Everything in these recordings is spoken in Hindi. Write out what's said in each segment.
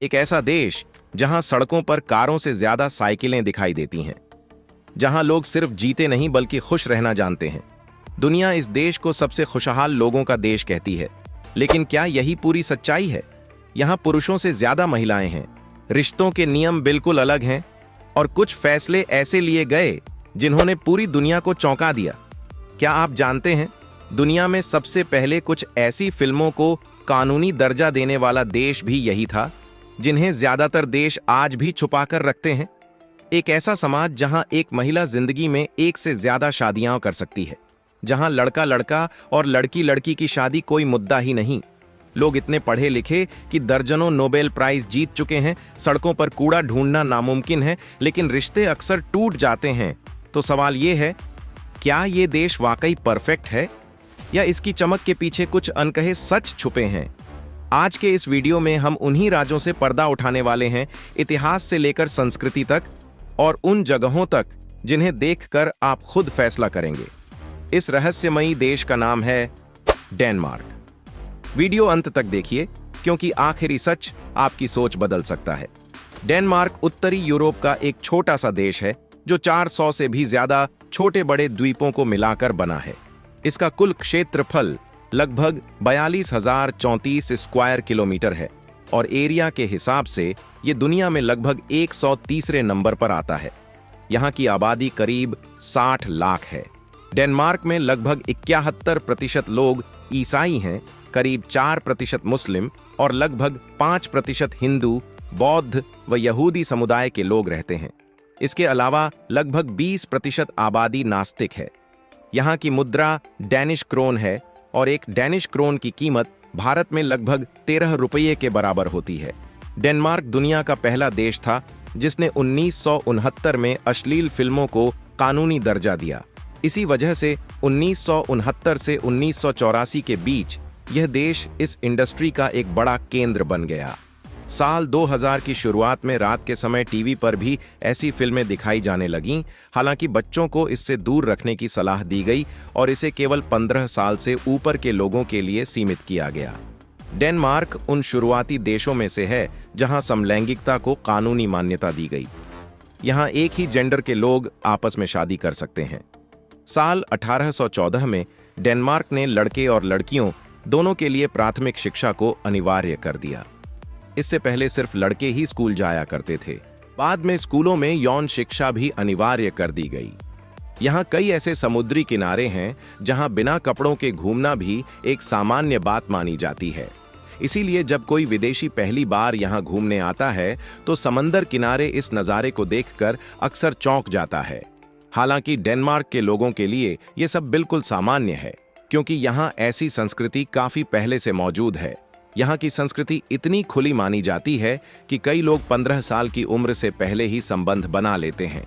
एक ऐसा देश जहां सड़कों पर कारों से ज्यादा साइकिलें दिखाई देती हैं, जहां लोग सिर्फ जीते नहीं बल्कि खुश रहना जानते हैं। दुनिया इस देश को सबसे खुशहाल लोगों का देश कहती है, लेकिन क्या यही पूरी सच्चाई है? यहाँ पुरुषों से ज्यादा महिलाएं हैं, रिश्तों के नियम बिल्कुल अलग हैं और कुछ फैसले ऐसे लिए गए जिन्होंने पूरी दुनिया को चौंका दिया। क्या आप जानते हैं, दुनिया में सबसे पहले कुछ ऐसी फिल्मों को कानूनी दर्जा देने वाला देश भी यही था, जिन्हें ज्यादातर देश आज भी छुपाकर रखते हैं। एक ऐसा समाज जहां एक महिला जिंदगी में एक से ज्यादा शादियां कर सकती है, जहां लड़का लड़का और लड़की लड़की की शादी कोई मुद्दा ही नहीं। लोग इतने पढ़े लिखे कि दर्जनों नोबेल प्राइज जीत चुके हैं, सड़कों पर कूड़ा ढूंढना नामुमकिन है, लेकिन रिश्ते अक्सर टूट जाते हैं। तो सवाल ये है, क्या ये देश वाकई परफेक्ट है या इसकी चमक के पीछे कुछ अनकहे सच छुपे हैं? आज के इस वीडियो में हम उन्हीं राज्यों से पर्दा उठाने वाले हैं, इतिहास से लेकर संस्कृति तक और उन जगहों तक जिन्हें देखकर आप खुद फैसला करेंगे। इस रहस्यमयी देश का नाम है डेनमार्क। वीडियो अंत तक देखिए, क्योंकि आखिरी सच आपकी सोच बदल सकता है। डेनमार्क उत्तरी यूरोप का एक छोटा सा देश है जो 400 से भी ज्यादा छोटे बड़े द्वीपों को मिलाकर बना है। इसका कुल क्षेत्रफल लगभग 42,034 स्क्वायर किलोमीटर है और एरिया के हिसाब से ये दुनिया में लगभग 130वें नंबर पर आता है। यहाँ की आबादी करीब 60 लाख है। डेनमार्क में लगभग 71% लोग ईसाई हैं, करीब 4% मुस्लिम और लगभग 5% हिंदू, बौद्ध व यहूदी समुदाय के लोग रहते हैं। इसके अलावा लगभग 20% आबादी नास्तिक है। यहाँ की मुद्रा डैनिश क्रोन है और एक डैनिश क्रोन की कीमत भारत में लगभग 13 रुपये के बराबर होती है। डेनमार्क दुनिया का पहला देश था जिसने 1969 में अश्लील फिल्मों को कानूनी दर्जा दिया। इसी वजह से 1969 से 1984 के बीच यह देश इस इंडस्ट्री का एक बड़ा केंद्र बन गया। साल 2000 की शुरुआत में रात के समय टीवी पर भी ऐसी फिल्में दिखाई जाने लगीं। हालांकि बच्चों को इससे दूर रखने की सलाह दी गई और इसे केवल 15 साल से ऊपर के लोगों के लिए सीमित किया गया। डेनमार्क उन शुरुआती देशों में से है जहां समलैंगिकता को कानूनी मान्यता दी गई। यहां एक ही जेंडर के लोग आपस में शादी कर सकते हैं। साल 1814 में डेनमार्क ने लड़के और लड़कियों दोनों के लिए प्राथमिक शिक्षा को अनिवार्य कर दिया। इससे पहले सिर्फ लड़के ही स्कूल जाया करते थे। बाद में स्कूलों में यौन शिक्षा भी अनिवार्य कर दी गई। यहाँ कई ऐसे समुद्री किनारे हैं जहाँ बिना कपड़ों के घूमना भी एक सामान्य बात मानी जाती है। इसीलिए जब कोई विदेशी पहली बार यहाँ घूमने आता है तो समंदर किनारे इस नज़ारे को देखकर अक्सर चौंक जाता है। हालांकि डेनमार्क के लोगों के लिए ये सब बिल्कुल सामान्य है, क्योंकि यहाँ ऐसी संस्कृति काफी पहले से मौजूद है। यहाँ की संस्कृति इतनी खुली मानी जाती है कि कई लोग 15 साल की उम्र से पहले ही संबंध बना लेते हैं।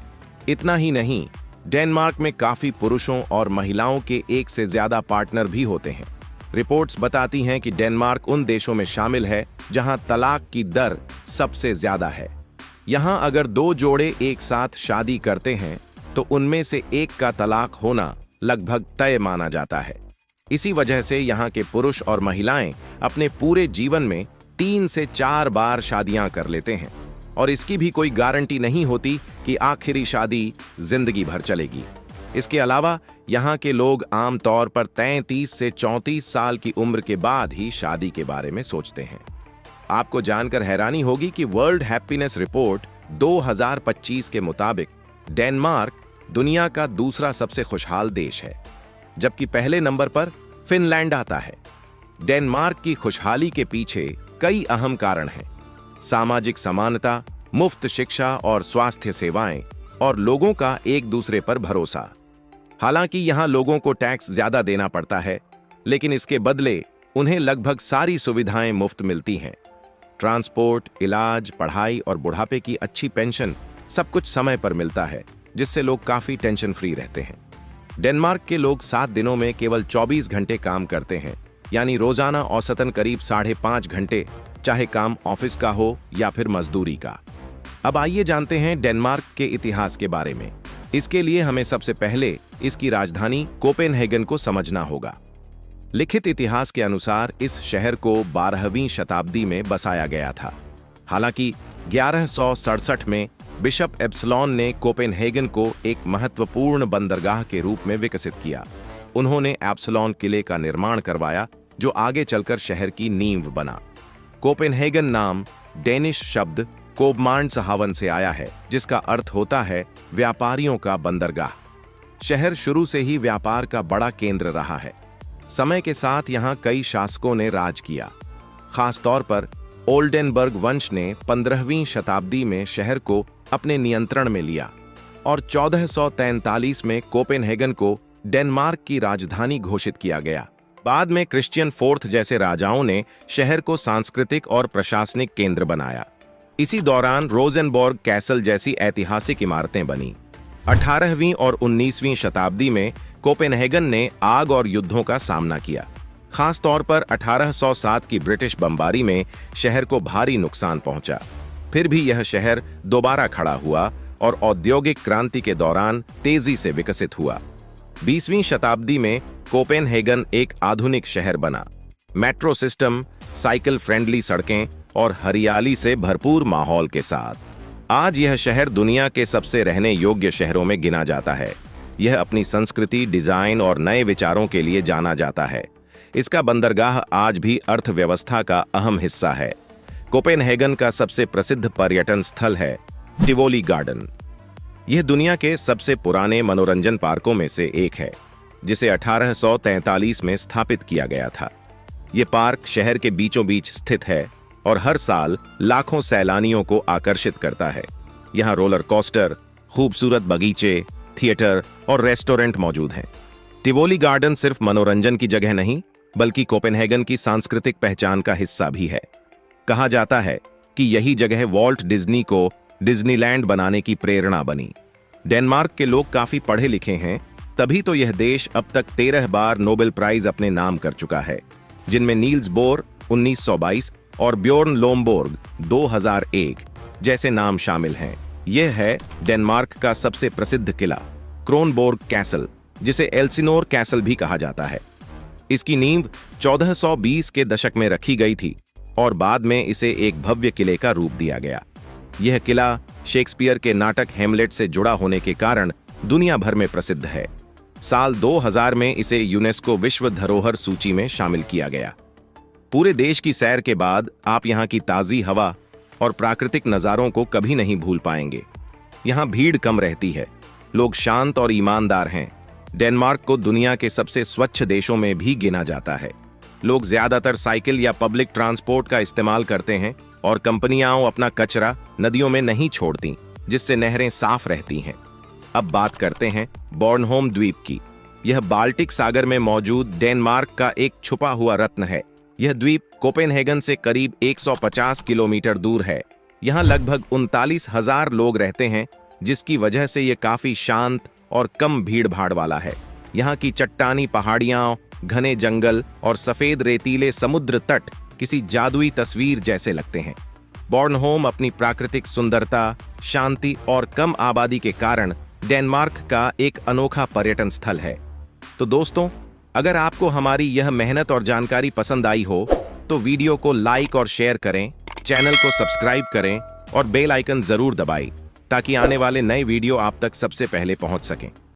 इतना ही नहीं, डेनमार्क में काफी पुरुषों और महिलाओं के एक से ज्यादा पार्टनर भी होते हैं। रिपोर्ट्स बताती हैं कि डेनमार्क उन देशों में शामिल है जहां तलाक की दर सबसे ज्यादा है। यहाँ अगर 2 जोड़े एक साथ शादी करते हैं तो उनमें से एक का तलाक होना लगभग तय माना जाता है। इसी वजह से यहाँ के पुरुष और महिलाएं अपने पूरे जीवन में 3 से 4 बार शादियां कर लेते हैं और इसकी भी कोई गारंटी नहीं होती कि आखिरी शादी जिंदगी भर चलेगी। इसके अलावा यहाँ के लोग आमतौर पर 33 से 34 साल की उम्र के बाद ही शादी के बारे में सोचते हैं। आपको जानकर हैरानी होगी कि वर्ल्ड हैप्पीनेस रिपोर्ट 2025 के मुताबिक डेनमार्क दुनिया का दूसरा सबसे खुशहाल देश है, जबकि पहले नंबर पर फिनलैंड आता है। डेनमार्क की खुशहाली के पीछे कई अहम कारण हैं। सामाजिक समानता, मुफ्त शिक्षा और स्वास्थ्य सेवाएं और लोगों का एक दूसरे पर भरोसा। हालांकि यहाँ लोगों को टैक्स ज्यादा देना पड़ता है, लेकिन इसके बदले उन्हें लगभग सारी सुविधाएं मुफ्त मिलती हैं। ट्रांसपोर्ट, इलाज, पढ़ाई और बुढ़ापे की अच्छी पेंशन, सब कुछ समय पर मिलता है, जिससे लोग काफी टेंशन फ्री रहते हैं। डेनमार्क के लोग 7 दिनों में केवल 24 घंटे काम करते हैं, यानी रोजाना औसतन करीब 5.5 घंटे, चाहे काम ऑफिस का हो या फिर मजदूरी का। अब आइए जानते हैं डेनमार्क के इतिहास के बारे में। इसके लिए हमें सबसे पहले इसकी राजधानी कोपेनहेगन को समझना होगा। लिखित इतिहास के अनुसार इस शहर को 12वीं शताब्दी में बसाया गया था। हालांकि 1167 में बिशप एप्सलॉन ने कोपेनहेगन को एक महत्वपूर्ण बंदरगाह के रूप में विकसित किया। उन्होंने एप्सलॉन किले का निर्माण करवाया, जो आगे चलकर शहर की नींव बना। कोपेनहेगन नाम डेनिश शब्द कोबमांड्सहावन से आया है, जिसका अर्थ होता है व्यापारियों का बंदरगाह। शहर शुरू से ही व्यापार का बड़ा केंद्र रहा है। समय के साथ यहाँ कई शासकों ने राज किया। खासतौर पर ओल्डेनबर्ग वंश ने 15वीं शताब्दी में शहर को अपने नियंत्रण में लिया और 1443 में कोपेनहेगन को डेनमार्क की राजधानी घोषित किया गया। बाद में क्रिश्चियन फोर्थ जैसे राजाओं ने शहर को सांस्कृतिक और प्रशासनिक केंद्र बनाया। इसी दौरान रोजेनबर्ग कैसल जैसी ऐतिहासिक इमारतें बनी। 18वीं और 19वीं शताब्दी में कोपेनहेगन ने आग और युद्धों का सामना किया। खास तौर पर 1807 की ब्रिटिश बमबारी में शहर को भारी नुकसान पहुंचा। फिर भी यह शहर दोबारा खड़ा हुआ और औद्योगिक क्रांति के दौरान तेजी से विकसित हुआ। 20वीं शताब्दी में कोपेनहेगन एक आधुनिक शहर बना। मेट्रो सिस्टम, साइकिल फ्रेंडली सड़कें और हरियाली से भरपूर माहौल के साथ आज यह शहर दुनिया के सबसे रहने योग्य शहरों में गिना जाता है। यह अपनी संस्कृति, डिजाइन और नए विचारों के लिए जाना जाता है। इसका बंदरगाह आज भी अर्थव्यवस्था का अहम हिस्सा है। कोपेनहेगन का सबसे प्रसिद्ध पर्यटन स्थल है टिवोली गार्डन। यह दुनिया के सबसे पुराने मनोरंजन पार्कों में से एक है, जिसे 1843 में स्थापित किया गया था। यह पार्क शहर के बीचों बीच स्थित है और हर साल लाखों सैलानियों को आकर्षित करता है। यहाँ रोलर कोस्टर, खूबसूरत बगीचे, थिएटर और रेस्टोरेंट मौजूद हैं। टिवोली गार्डन सिर्फ मनोरंजन की जगह नहीं, बल्कि कोपेनहेगन की सांस्कृतिक पहचान का हिस्सा भी है। कहा जाता है कि यही जगह वॉल्ट डिज्नी को डिज्नीलैंड बनाने की प्रेरणा बनी। डेनमार्क के लोग काफी पढ़े लिखे हैं, तभी तो यह देश अब तक 13 बार नोबेल प्राइज अपने नाम कर चुका है, जिनमें नील्स बोर 1922 और ब्योर्न लोमबोर्ग 2001 जैसे नाम शामिल हैं। यह है डेनमार्क का सबसे प्रसिद्ध किला क्रोनबोर्ग कैसल, जिसे एल्सिनोर कैसल भी कहा जाता है। इसकी नींव 1420 के दशक में रखी गई थी और बाद में इसे एक भव्य किले का रूप दिया गया। यह किला शेक्सपियर के नाटक हेमलेट से जुड़ा होने के कारण दुनिया भर में प्रसिद्ध है। साल 2000 में इसे यूनेस्को विश्व धरोहर सूची में शामिल किया गया। पूरे देश की सैर के बाद आप यहाँ की ताज़ी हवा और प्राकृतिक नज़ारों को कभी नहीं भूल पाएंगे। यहाँ भीड़ कम रहती है, लोग शांत और ईमानदार हैं। डेनमार्क को दुनिया के सबसे स्वच्छ देशों में भी गिना जाता है। लोग ज्यादातर साइकिल या पब्लिक ट्रांसपोर्ट का इस्तेमाल करते हैं और कंपनियां अपना कचरा नदियों में नहीं छोड़ती, जिससे नहरें साफ रहती हैं। अब बात करते हैं बॉर्नहोम द्वीप की। यह बाल्टिक सागर में मौजूद डेनमार्क का एक छुपा हुआ रत्न है। यह द्वीप कोपेनहेगन से करीब 150 किलोमीटर दूर है। यहाँ लगभग 39,000 लोग रहते हैं, जिसकी वजह से ये काफी शांत और कम भीड़ भाड़ वाला है। यहाँ की चट्टानी पहाड़ियाँ, घने जंगल और सफेद रेतीले समुद्र तट किसी जादुई तस्वीर जैसे लगते हैं। बॉर्नहोम अपनी प्राकृतिक सुंदरता, शांति और कम आबादी के कारण डेनमार्क का एक अनोखा पर्यटन स्थल है। तो दोस्तों, अगर आपको हमारी यह मेहनत और जानकारी पसंद आई हो तो वीडियो को लाइक और शेयर करें, चैनल को सब्सक्राइब करें और बेल आइकन जरूर दबाएं, ताकि आने वाले नए वीडियो आप तक सबसे पहले पहुंच सकें।